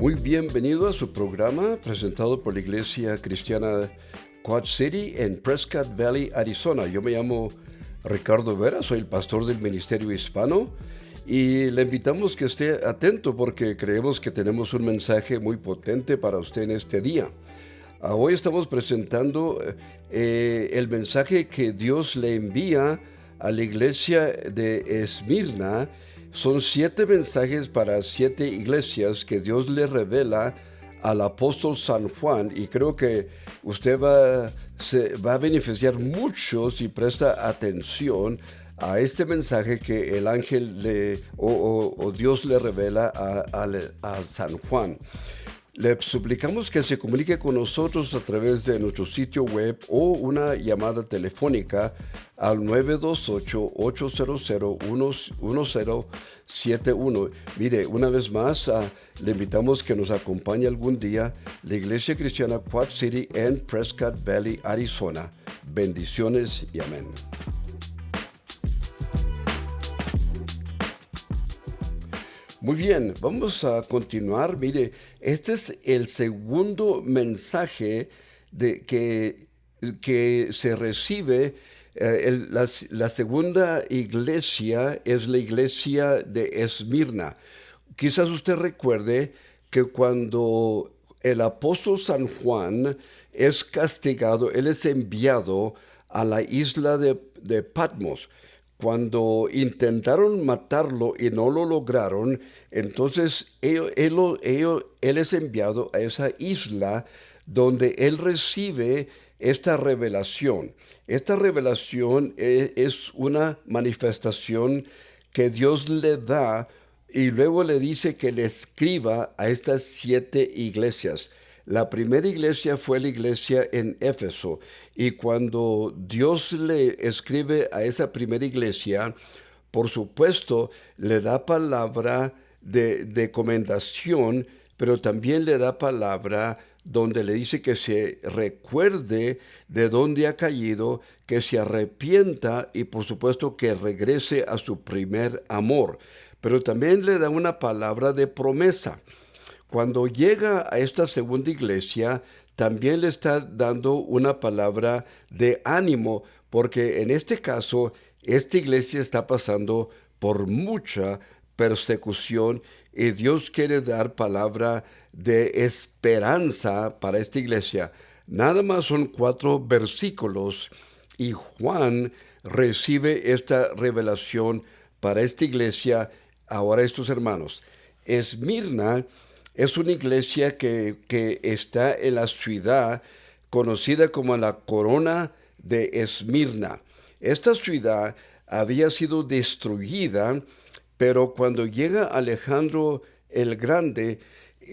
Muy bienvenido a su programa presentado por la Iglesia Cristiana Quad City en Prescott Valley, Arizona. Yo me llamo Ricardo Vera, soy el pastor del Ministerio Hispano y le invitamos que esté atento porque creemos que tenemos un mensaje muy potente para usted en este día. Hoy estamos presentando el mensaje que Dios le envía a la iglesia de Esmirna. Son 7 mensajes para 7 iglesias que Dios le revela al apóstol San Juan, y creo que usted se va a beneficiar mucho si presta atención a este mensaje que el ángel o Dios le revela a San Juan. Le suplicamos que se comunique con nosotros a través de nuestro sitio web o una llamada telefónica al 928-800-1071. Mire, una vez más, le invitamos que nos acompañe algún día la Iglesia Cristiana Quad City en Prescott Valley, Arizona. Bendiciones y amén. Muy bien, vamos a continuar. Mire, este es el segundo mensaje que se recibe. La segunda iglesia es la iglesia de Esmirna. Quizás usted recuerde que cuando el apóstol San Juan es castigado, él es enviado a la isla de Patmos. Cuando intentaron matarlo y no lo lograron, entonces él es enviado a esa isla donde él recibe esta revelación. Esta revelación es una manifestación que Dios le da y luego le dice que le escriba a estas 7 iglesias. La primera iglesia fue la iglesia en Éfeso, y cuando Dios le escribe a esa primera iglesia, por supuesto, le da palabra de comendación, pero también le da palabra donde le dice que se recuerde de dónde ha caído, que se arrepienta y por supuesto que regrese a su primer amor. Pero también le da una palabra de promesa. Cuando llega a esta segunda iglesia, también le está dando una palabra de ánimo, porque en este caso, esta iglesia está pasando por mucha persecución y Dios quiere dar palabra de esperanza para esta iglesia. Nada más son 4 versículos y Juan recibe esta revelación para esta iglesia. Ahora, estos hermanos, Esmirna es una iglesia que está en la ciudad conocida como la Corona de Esmirna. Esta ciudad había sido destruida, pero cuando llega Alejandro el Grande,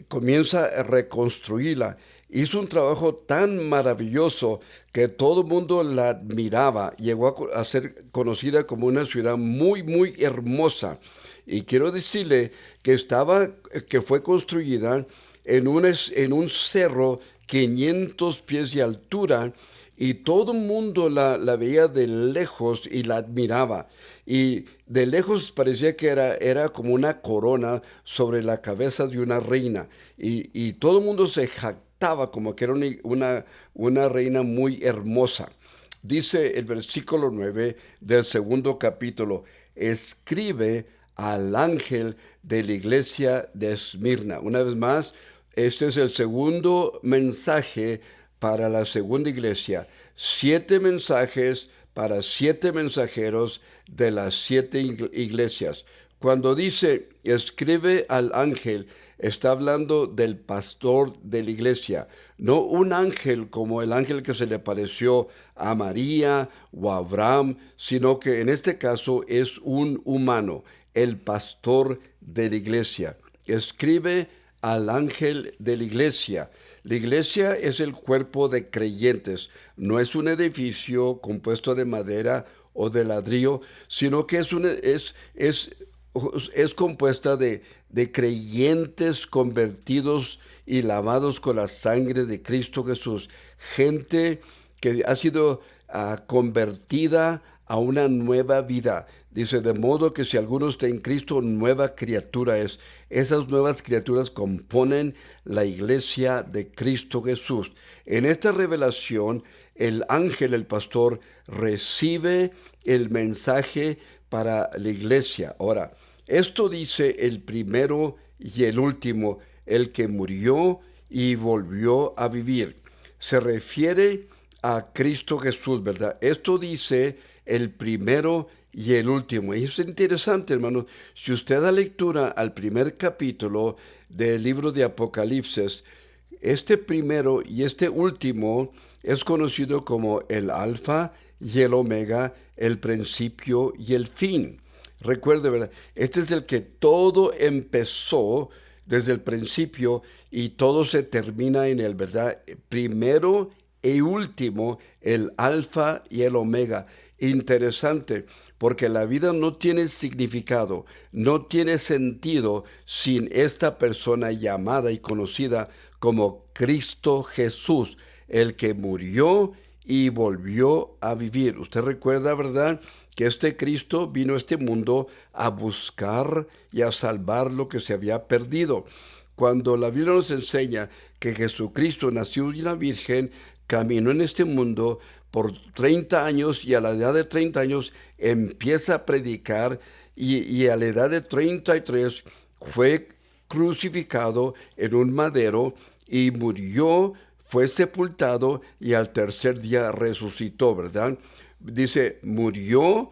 comienza a reconstruirla. Hizo un trabajo tan maravilloso que todo el mundo la admiraba. Llegó a ser conocida como una ciudad muy, muy hermosa. Y quiero decirle que fue construida en un cerro 500 pies de altura, y todo el mundo la veía de lejos y la admiraba. Y de lejos parecía que era como una corona sobre la cabeza de una reina. Y todo el mundo se jactaba como que era una reina muy hermosa. Dice el versículo 9 del segundo capítulo: escribe al ángel de la iglesia de Esmirna. Una vez más, este es el segundo mensaje para la segunda iglesia. 7 mensajes para 7 mensajeros de las 7 iglesias. Cuando dice escribe al ángel, está hablando del pastor de la iglesia, no un ángel como el ángel que se le apareció a María o a Abraham, sino que en este caso es un humano, el pastor de la iglesia. Escribe al ángel de la iglesia. La iglesia es el cuerpo de creyentes, no es un edificio compuesto de madera o de ladrillo, sino que es compuesta de creyentes convertidos y lavados con la sangre de Cristo Jesús. Gente que ha sido convertida a una nueva vida. Dice, de modo que si alguno está en Cristo, nueva criatura es. Esas nuevas criaturas componen la iglesia de Cristo Jesús. En esta revelación, el ángel, el pastor, recibe el mensaje para la iglesia. Ahora, esto dice el primero y el último, el que murió y volvió a vivir. Se refiere a Cristo Jesús, ¿verdad? Esto dice el primero y el último. Y es interesante, hermanos. Si usted da lectura al primer capítulo del libro de Apocalipsis, este primero y este último es conocido como el Alfa y el Omega, el principio y el fin. Recuerde, ¿verdad? Este es el que todo empezó desde el principio y todo se termina en el, ¿verdad? Primero y último, el Alfa y el Omega. Interesante, porque la vida no tiene significado, no tiene sentido sin esta persona llamada y conocida como Cristo Jesús, el que murió y volvió a vivir. Usted recuerda, ¿verdad?, que este Cristo vino a este mundo a buscar y a salvar lo que se había perdido. Cuando la Biblia nos enseña que Jesucristo nació de una virgen, caminó en este mundo por 30 años y a la edad de 30 años empieza a predicar y a la edad de 33 fue crucificado en un madero y murió, fue sepultado y al tercer día resucitó, ¿verdad? Dice, murió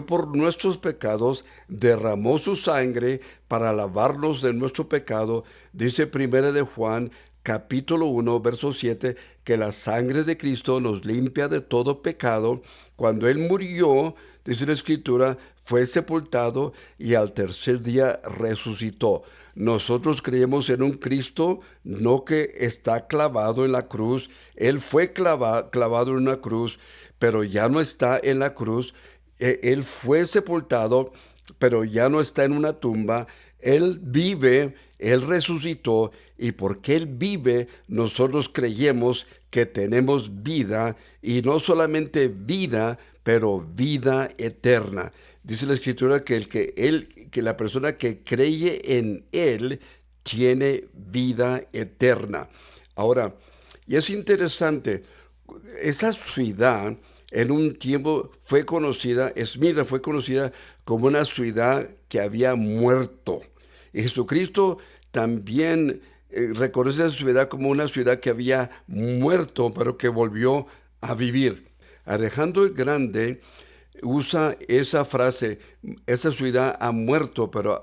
por nuestros pecados, derramó su sangre para lavarnos de nuestro pecado. Dice primera de Juan, capítulo 1, verso 7, que la sangre de Cristo nos limpia de todo pecado. Cuando Él murió, dice la Escritura, fue sepultado y al tercer día resucitó. Nosotros creemos en un Cristo no que está clavado en la cruz. Él fue clavado en una cruz, pero ya no está en la cruz. Él fue sepultado, pero ya no está en una tumba. Él vive, Él resucitó, y porque Él vive, nosotros creemos que tenemos vida, y no solamente vida, pero vida eterna. Dice la Escritura que la persona que cree en Él tiene vida eterna. Ahora, y es interesante, esa ciudad en un tiempo fue conocida, Esmirna fue conocida como una ciudad que había muerto. Y Jesucristo también reconoce a esa ciudad como una ciudad que había muerto, pero que volvió a vivir. Alejandro el Grande usa esa frase, esa ciudad ha muerto, pero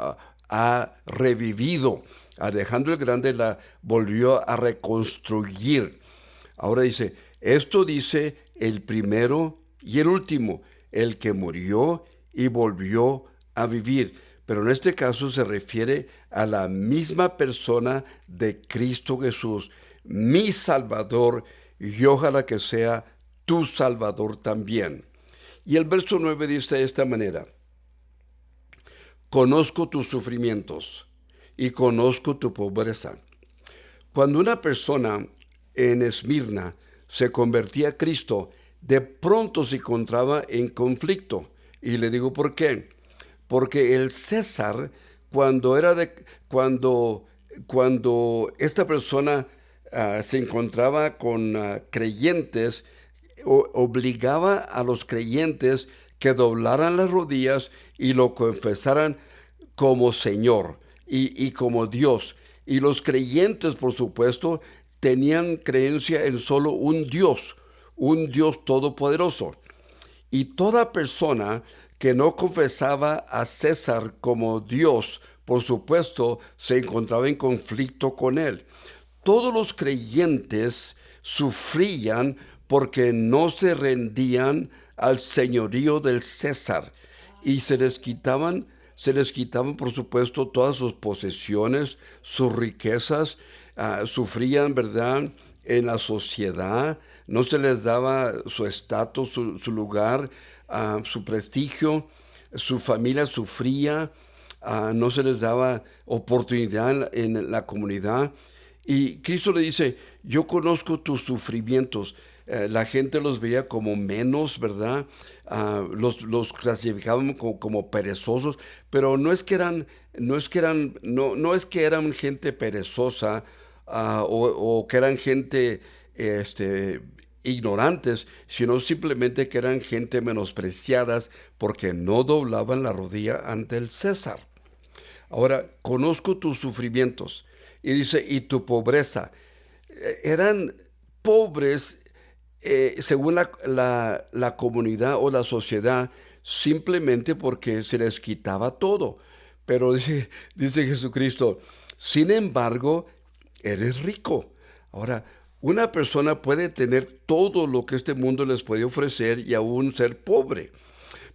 ha revivido. Alejandro el Grande la volvió a reconstruir. Ahora dice, esto dice el primero y el último, el que murió y volvió a vivir. Pero en este caso se refiere a la misma persona de Cristo Jesús, mi Salvador, y ojalá que sea tu Salvador también. Y el verso 9 dice de esta manera, conozco tus sufrimientos y conozco tu pobreza. Cuando una persona en Esmirna se convertía a Cristo, de pronto se encontraba en conflicto. Y le digo por qué. Porque el César, cuando esta persona se encontraba con creyentes, obligaba a los creyentes que doblaran las rodillas y lo confesaran como Señor y como Dios. Y los creyentes, por supuesto, tenían creencia en solo un Dios todopoderoso. Y toda persona que no confesaba a César como Dios, por supuesto, se encontraba en conflicto con él. Todos los creyentes sufrían porque no se rendían al señorío del César y se les quitaban, por supuesto, todas sus posesiones, sus riquezas, sufrían, ¿verdad?, en la sociedad, no se les daba su estatus, su lugar, su prestigio, su familia sufría, no se les daba oportunidad en la comunidad. Y Cristo le dice, yo conozco tus sufrimientos. la gente los veía como menos, ¿verdad? Los clasificaban como perezosos, pero no es que eran gente perezosa, o que eran gente este, ignorantes, sino simplemente que eran gente menospreciadas porque no doblaban la rodilla ante el César. Ahora, conozco tus sufrimientos. Y dice, y tu pobreza. Eran pobres según la comunidad o la sociedad, simplemente porque se les quitaba todo. Pero dice Jesucristo, sin embargo, eres rico. Ahora, una persona puede tener todo lo que este mundo les puede ofrecer y aún ser pobre.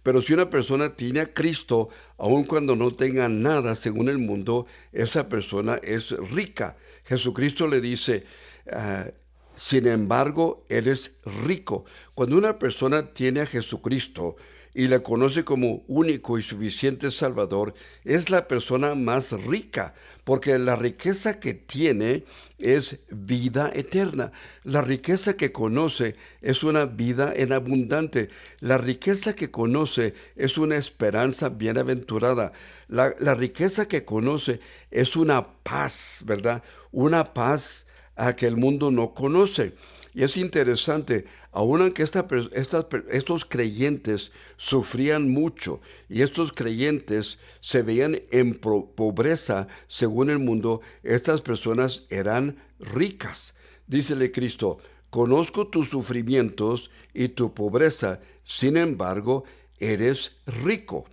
Pero si una persona tiene a Cristo, aun cuando no tenga nada según el mundo, esa persona es rica. Jesucristo le dice, ah, sin embargo, eres rico. Cuando una persona tiene a Jesucristo y le conoce como único y suficiente Salvador, es la persona más rica, porque la riqueza que tiene es vida eterna. La riqueza que conoce es una vida en abundante. La riqueza que conoce es una esperanza bienaventurada. La riqueza que conoce es una paz, ¿verdad? Una paz a que el mundo no conoce. Y es interesante, aun aunque estos creyentes sufrían mucho y estos creyentes se veían en pobreza según el mundo, estas personas eran ricas. Dícele Cristo, conozco tus sufrimientos y tu pobreza, sin embargo, eres rico.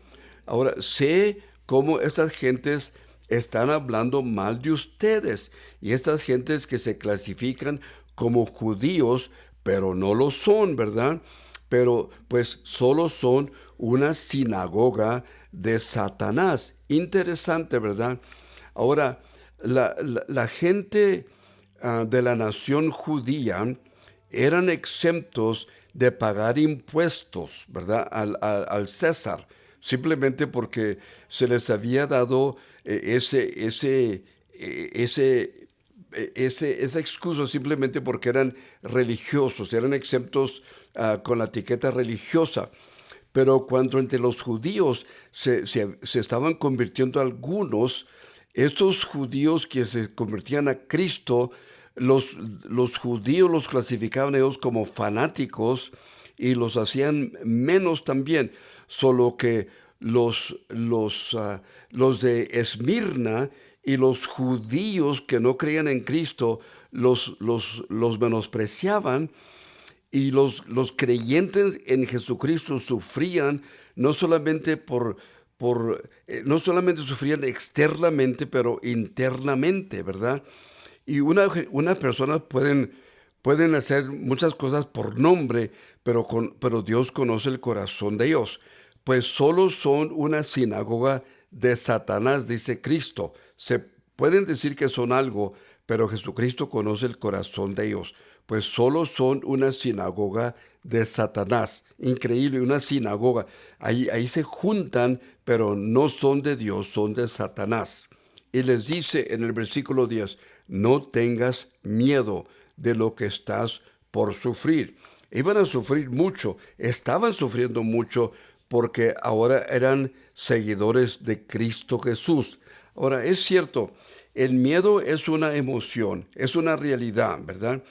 Ahora, sé cómo estas gentes están hablando mal de ustedes y estas gentes que se clasifican como judíos, pero no lo son, ¿verdad? Pero pues solo son una sinagoga de Satanás. Interesante, ¿verdad? Ahora, la gente de la nación judía eran exentos de pagar impuestos, ¿verdad? Al César, simplemente porque se les había dado esa excusa simplemente porque eran religiosos, eran exentos con la etiqueta religiosa. Pero cuando entre los judíos se estaban convirtiendo algunos, estos judíos que se convertían a Cristo, los judíos los clasificaban ellos como fanáticos y los hacían menos también, solo que los de Esmirna y los judíos que no creían en Cristo los menospreciaban y los creyentes en Jesucristo sufrían no solamente no solamente sufrían externamente, pero internamente, ¿verdad? Y una persona pueden hacer muchas cosas por nombre, pero Dios conoce el corazón de ellos. Pues solo son una sinagoga de Satanás, dice Cristo. Se pueden decir que son algo, pero Jesucristo conoce el corazón de ellos. Pues solo son una sinagoga de Satanás. Increíble, una sinagoga. Ahí se juntan, pero no son de Dios, son de Satanás. Y les dice en el versículo 10, no tengas miedo de lo que estás por sufrir. Iban a sufrir mucho, estaban sufriendo mucho porque ahora eran seguidores de Cristo Jesús. Ahora, es cierto, el miedo es una emoción, es una realidad, ¿verdad?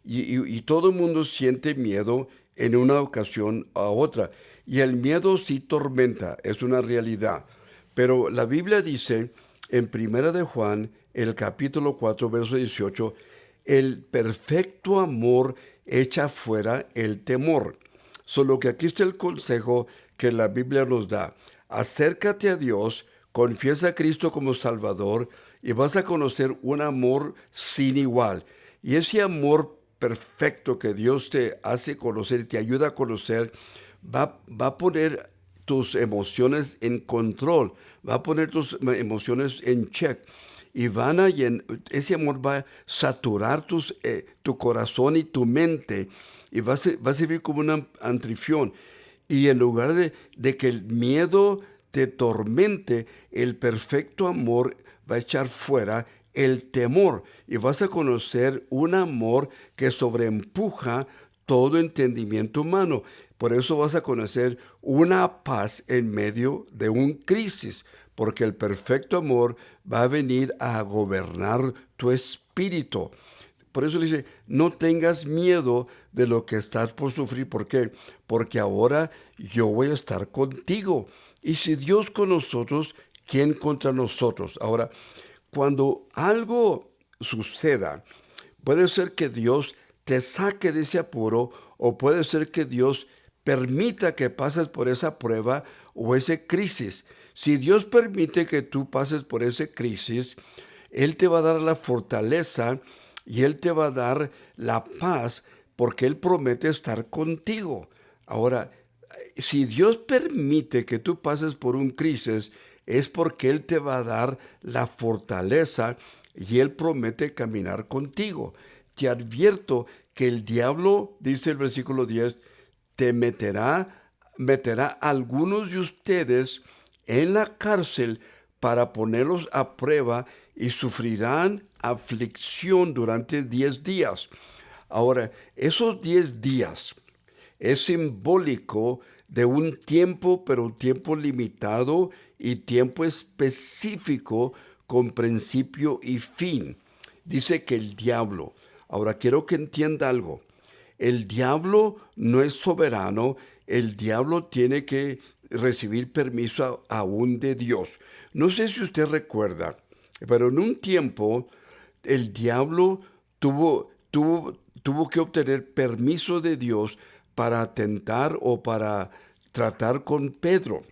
Y todo el mundo siente miedo en una ocasión a otra. Y el miedo sí tormenta, es una realidad. Pero la Biblia dice en Primera de Juan, el capítulo 4, verso 18, el perfecto amor echa fuera el temor. Solo que aquí está el consejo que la Biblia nos da. Acércate a Dios, confiesa a Cristo como Salvador y vas a conocer un amor sin igual. Y ese amor perfecto que Dios te hace conocer y te ayuda a conocer, va a poner tus emociones en control, va a poner tus emociones en check y ese amor va a saturar tu corazón y tu mente y va a servir como una anfitrión. Y en lugar de que el miedo te tormente, el perfecto amor va a echar fuera el temor y vas a conocer un amor que sobreempuja todo entendimiento humano. Por eso vas a conocer una paz en medio de un crisis, porque el perfecto amor va a venir a gobernar tu espíritu. Por eso le dice, no tengas miedo de lo que estás por sufrir. ¿Por qué? Porque ahora yo voy a estar contigo. Y si Dios con nosotros, ¿quién contra nosotros? Ahora, cuando algo suceda, puede ser que Dios te saque de ese apuro o puede ser que Dios permita que pases por esa prueba o esa crisis. Si Dios permite que tú pases por esa crisis, Él te va a dar la fortaleza y Él te va a dar la paz porque Él promete estar contigo. Ahora, si Dios permite que tú pases por un crisis, es porque Él te va a dar la fortaleza y Él promete caminar contigo. Te advierto que el diablo, dice el versículo 10, te meterá a algunos de ustedes en la cárcel para ponerlos a prueba y sufrirán aflicción durante 10 días. Ahora, esos 10 días es simbólico de un tiempo, pero un tiempo limitado y tiempo específico con principio y fin. Dice que el diablo, ahora quiero que entienda algo, el diablo no es soberano, el diablo tiene que recibir permiso aún de Dios. No sé si usted recuerda, pero en un tiempo el diablo tuvo que obtener permiso de Dios para atentar o para tratar con Pedro.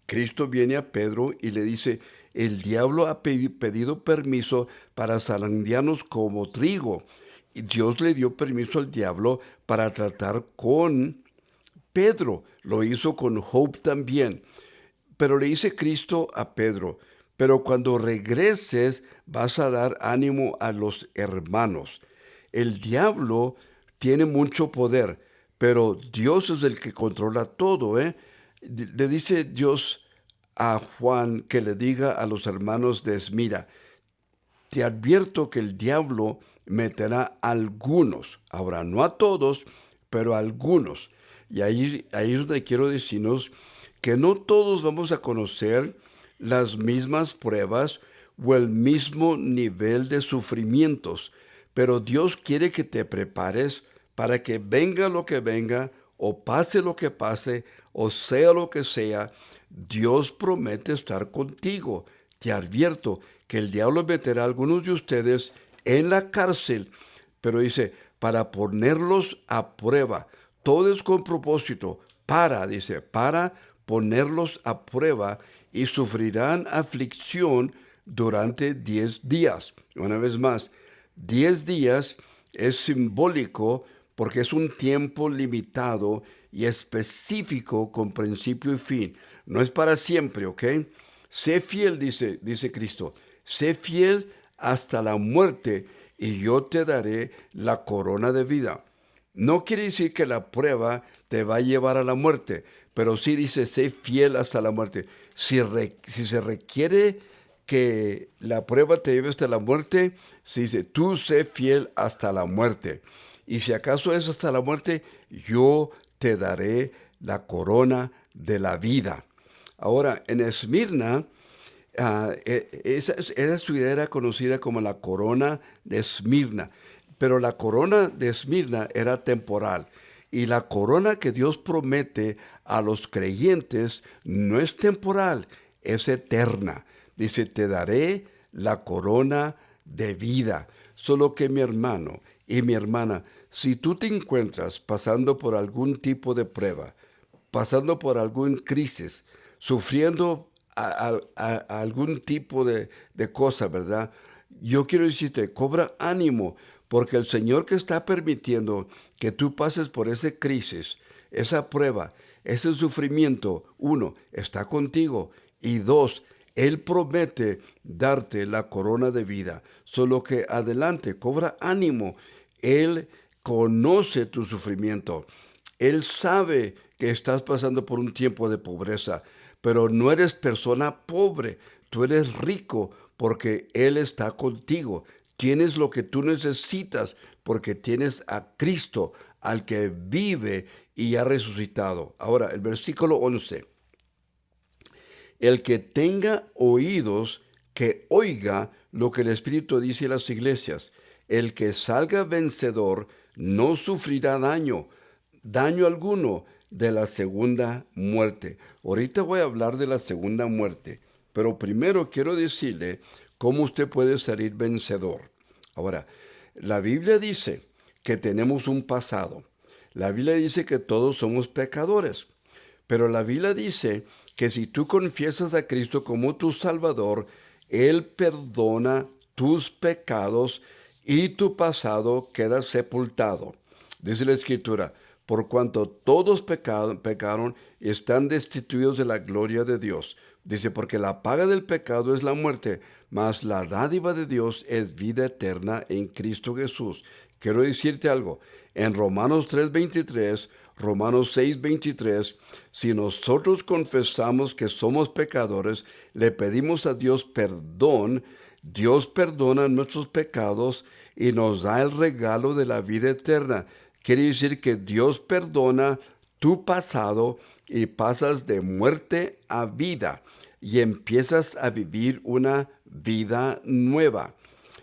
Cristo viene a Pedro y le dice, el diablo ha pedido permiso para zarandearnos como trigo. Y Dios le dio permiso al diablo para tratar con Pedro. Lo hizo con Job también. Pero le dice Cristo a Pedro, pero cuando regreses vas a dar ánimo a los hermanos. El diablo tiene mucho poder, pero Dios es el que controla todo, ¿eh? Le dice Dios a Juan que le diga a los hermanos de Esmira, te advierto que el diablo meterá a algunos, ahora no a todos, pero a algunos. Y ahí es donde quiero decirnos que no todos vamos a conocer las mismas pruebas o el mismo nivel de sufrimientos, pero Dios quiere que te prepares para que venga lo que venga, o pase lo que pase, o sea lo que sea, Dios promete estar contigo. Te advierto que el diablo meterá a algunos de ustedes en la cárcel, pero dice, para ponerlos a prueba. Todo es con propósito, dice, para ponerlos a prueba y sufrirán aflicción durante 10 días. Una vez más, 10 días es simbólico porque es un tiempo limitado y específico con principio y fin. No es para siempre, ¿ok? Sé fiel, dice Cristo, sé fiel hasta la muerte y yo te daré la corona de vida. No quiere decir que la prueba te va a llevar a la muerte, pero sí dice, sé fiel hasta la muerte. Si se requiere que la prueba te lleve hasta la muerte, se dice, tú sé fiel hasta la muerte. Y si acaso es hasta la muerte, yo te daré la corona de la vida. Ahora, en Esmirna, esa ciudad era conocida como la corona de Esmirna, pero la corona de Esmirna era temporal. Y la corona que Dios promete a los creyentes no es temporal, es eterna. Dice, te daré la corona de vida. Solo que mi hermano y mi hermana, si tú te encuentras pasando por algún tipo de prueba, pasando por alguna crisis, sufriendo a algún tipo de cosa, ¿verdad? Yo quiero decirte, cobra ánimo, porque el Señor que está permitiendo que tú pases por esa crisis, esa prueba, ese sufrimiento, uno, está contigo, y dos, Él promete darte la corona de vida. Solo que adelante, cobra ánimo. Él conoce tu sufrimiento. Él sabe que estás pasando por un tiempo de pobreza, pero no eres persona pobre, tú eres rico porque Él está contigo. Tienes lo que tú necesitas porque tienes a Cristo, al que vive y ha resucitado. Ahora, el versículo 11. El que tenga oídos, que oiga lo que el Espíritu dice a las iglesias. El que salga vencedor no sufrirá daño alguno de la segunda muerte. Ahorita voy a hablar de la segunda muerte, pero primero quiero decirle cómo usted puede salir vencedor. Ahora, la Biblia dice que tenemos un pasado. La Biblia dice que todos somos pecadores. Pero la Biblia dice que si tú confiesas a Cristo como tu Salvador, Él perdona tus pecados y tu pasado queda sepultado. Dice la Escritura, por cuanto todos pecaron y están destituidos de la gloria de Dios. Dice, porque la paga del pecado es la muerte, mas la dádiva de Dios es vida eterna en Cristo Jesús. Quiero decirte algo, en Romanos 3:23, Romanos 6:23, si nosotros confesamos que somos pecadores, le pedimos a Dios perdón, Dios perdona nuestros pecados y nos da el regalo de la vida eterna. Quiere decir que Dios perdona tu pasado y pasas de muerte a vida y empiezas a vivir una vida nueva.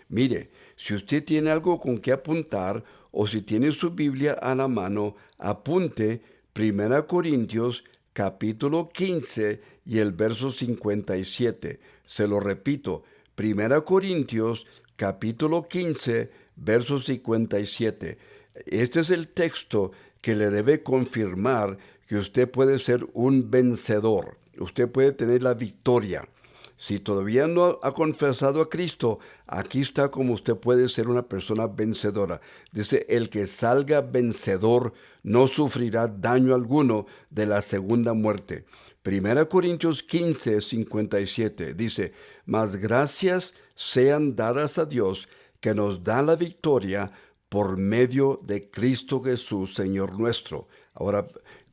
Mire, si usted tiene algo con que apuntar o si tiene su Biblia a la mano, apunte 1 Corintios capítulo 15 y el verso 57. Se lo repito, 1 Corintios capítulo 15, verso 57. Este es el texto que le debe confirmar que usted puede ser un vencedor. Usted puede tener la victoria. Si todavía no ha confesado a Cristo, aquí está como usted puede ser una persona vencedora. Dice, el que salga vencedor no sufrirá daño alguno de la segunda muerte. 1 Corintios 15, 57 dice, mas gracias sean dadas a Dios que nos da la victoria por medio de Cristo Jesús, Señor nuestro. Ahora,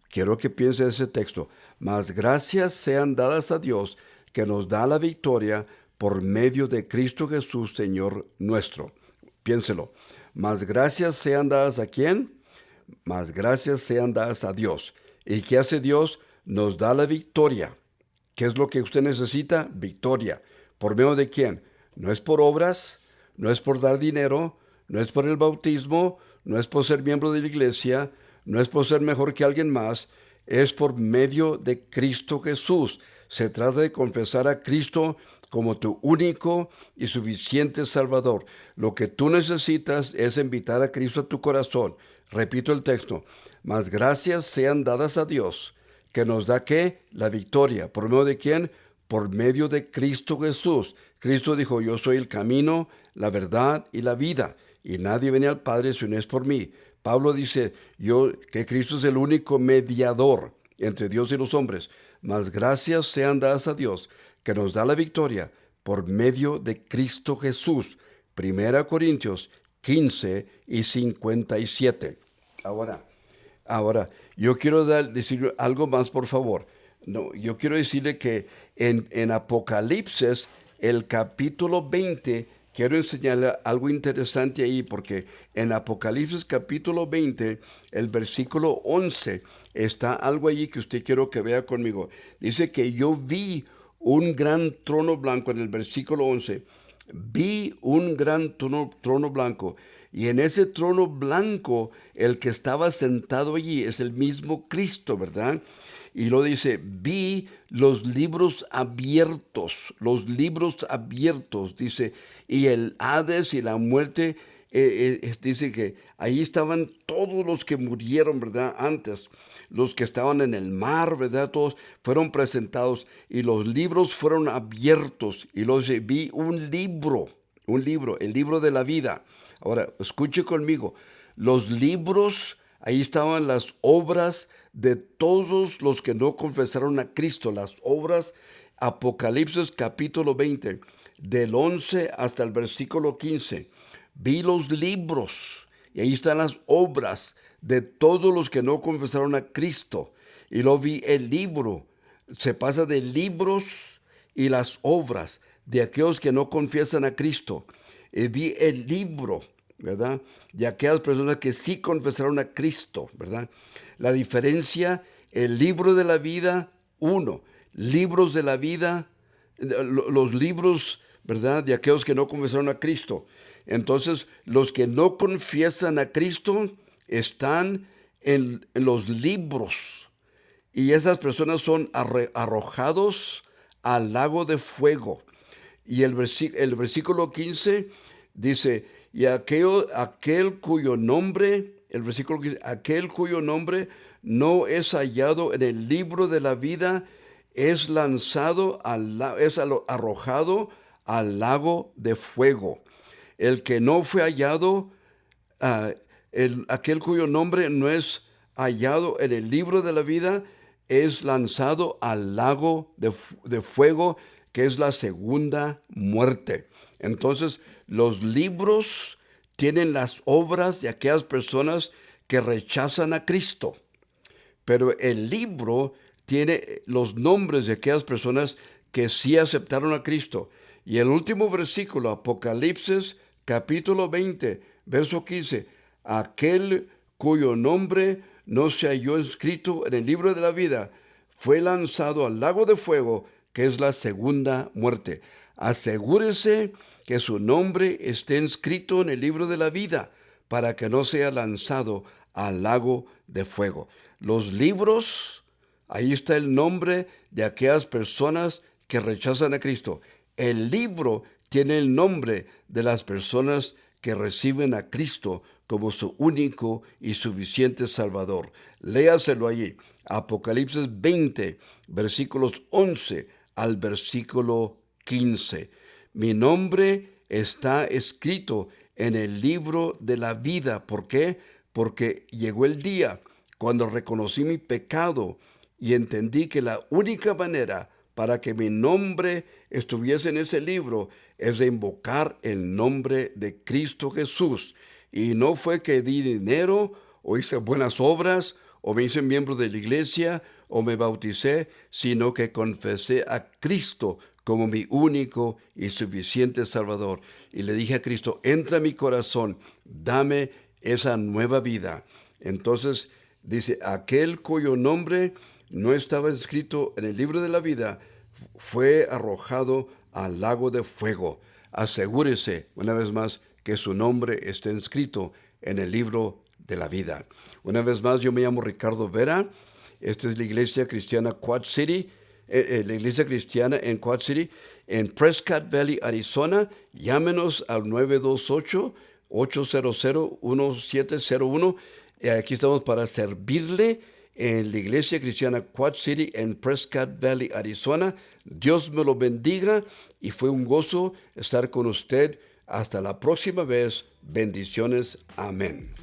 quiero que piense ese texto. Mas gracias sean dadas a Dios que nos da la victoria por medio de Cristo Jesús, Señor nuestro. Piénselo. Mas gracias sean dadas ¿a quién? Mas gracias sean dadas a Dios. ¿Y qué hace Dios? Nos da la victoria. ¿Qué es lo que usted necesita? Victoria. ¿Por medio de quién? No es por obras, no es por dar dinero, no es por el bautismo, no es por ser miembro de la iglesia, no es por ser mejor que alguien más, es por medio de Cristo Jesús. Se trata de confesar a Cristo como tu único y suficiente Salvador. Lo que tú necesitas es invitar a Cristo a tu corazón. Repito el texto. Mas gracias sean dadas a Dios, que nos da ¿qué? La victoria. ¿Por medio de quién? Por medio de Cristo Jesús. Cristo dijo, yo soy el camino, la verdad y la vida, y nadie viene al Padre si no es por mí. Pablo dice, que Cristo es el único mediador entre Dios y los hombres. Mas gracias sean dadas a Dios, que nos da la victoria por medio de Cristo Jesús. 1 Corintios 15 y 57. Ahora, yo quiero decir algo más, por favor. No, yo quiero decirle que en Apocalipsis, el capítulo 20, quiero enseñarle algo interesante ahí, porque en Apocalipsis capítulo 20, el versículo 11, está algo allí que usted quiero que vea conmigo. Dice que yo vi un gran trono blanco en el versículo 11. Vi un gran trono blanco. Y en ese trono blanco, el que estaba sentado allí es el mismo Cristo, ¿verdad? Y lo dice, vi los libros abiertos, dice, y el Hades y la muerte, dice que ahí estaban todos los que murieron, ¿verdad? Antes, los que estaban en el mar, ¿verdad? Todos fueron presentados y los libros fueron abiertos. Y luego dice, vi un libro, el libro de la vida. Ahora, escuche conmigo, los libros, ahí estaban las obras de todos los que no confesaron a Cristo, las obras, Apocalipsis capítulo 20, del 11 hasta el versículo 15. Vi los libros, y ahí están las obras de todos los que no confesaron a Cristo. Y lo vi el libro, se pasa de libros y las obras de aquellos que no confiesan a Cristo. Y vi el libro. ¿verdad? Y aquellas personas que sí confesaron a Cristo, ¿verdad? La diferencia, el libro de la vida, uno, libros de la vida, los libros, ¿verdad? De aquellos que no confesaron a Cristo. Entonces, los que no confiesan a Cristo están en los libros. Y esas personas son arrojados al lago de fuego. Y el versículo 15 dice, y aquel cuyo nombre, el versículo 15, aquel cuyo nombre no es hallado en el libro de la vida, es lanzado arrojado al lago de fuego. El que no fue hallado, aquel cuyo nombre no es hallado en el libro de la vida, es lanzado al lago de fuego, que es la segunda muerte. Entonces, los libros tienen las obras de aquellas personas que rechazan a Cristo, pero el libro tiene los nombres de aquellas personas que sí aceptaron a Cristo. Y el último versículo, Apocalipsis capítulo 20, verso 15, aquel cuyo nombre no se halló escrito en el libro de la vida, fue lanzado al lago de fuego, que es la segunda muerte. Asegúrese que su nombre esté inscrito en el libro de la vida, para que no sea lanzado al lago de fuego. Los libros, ahí está el nombre de aquellas personas que rechazan a Cristo. El libro tiene el nombre de las personas que reciben a Cristo como su único y suficiente Salvador. Léaselo allí, Apocalipsis 20, versículos 11 al versículo 15. Mi nombre está escrito en el libro de la vida. ¿Por qué? Porque llegó el día cuando reconocí mi pecado y entendí que la única manera para que mi nombre estuviese en ese libro es de invocar el nombre de Cristo Jesús. Y no fue que di dinero o hice buenas obras o me hice miembro de la iglesia o me bauticé, sino que confesé a Cristo como mi único y suficiente Salvador. Y le dije a Cristo, entra a mi corazón, dame esa nueva vida. Entonces dice, aquel cuyo nombre no estaba escrito en el libro de la vida fue arrojado al lago de fuego. Asegúrese, una vez más, que su nombre esté inscrito en el libro de la vida. Una vez más, yo me llamo Ricardo Vera. Esta es la Iglesia Cristiana Quad City, la Iglesia Cristiana en Quad City, en Prescott Valley, Arizona. Llámenos al 928-800-1701. Aquí estamos para servirle en la Iglesia Cristiana Quad City en Prescott Valley, Arizona. Dios me lo bendiga y fue un gozo estar con usted. Hasta la próxima vez. Bendiciones. Amén.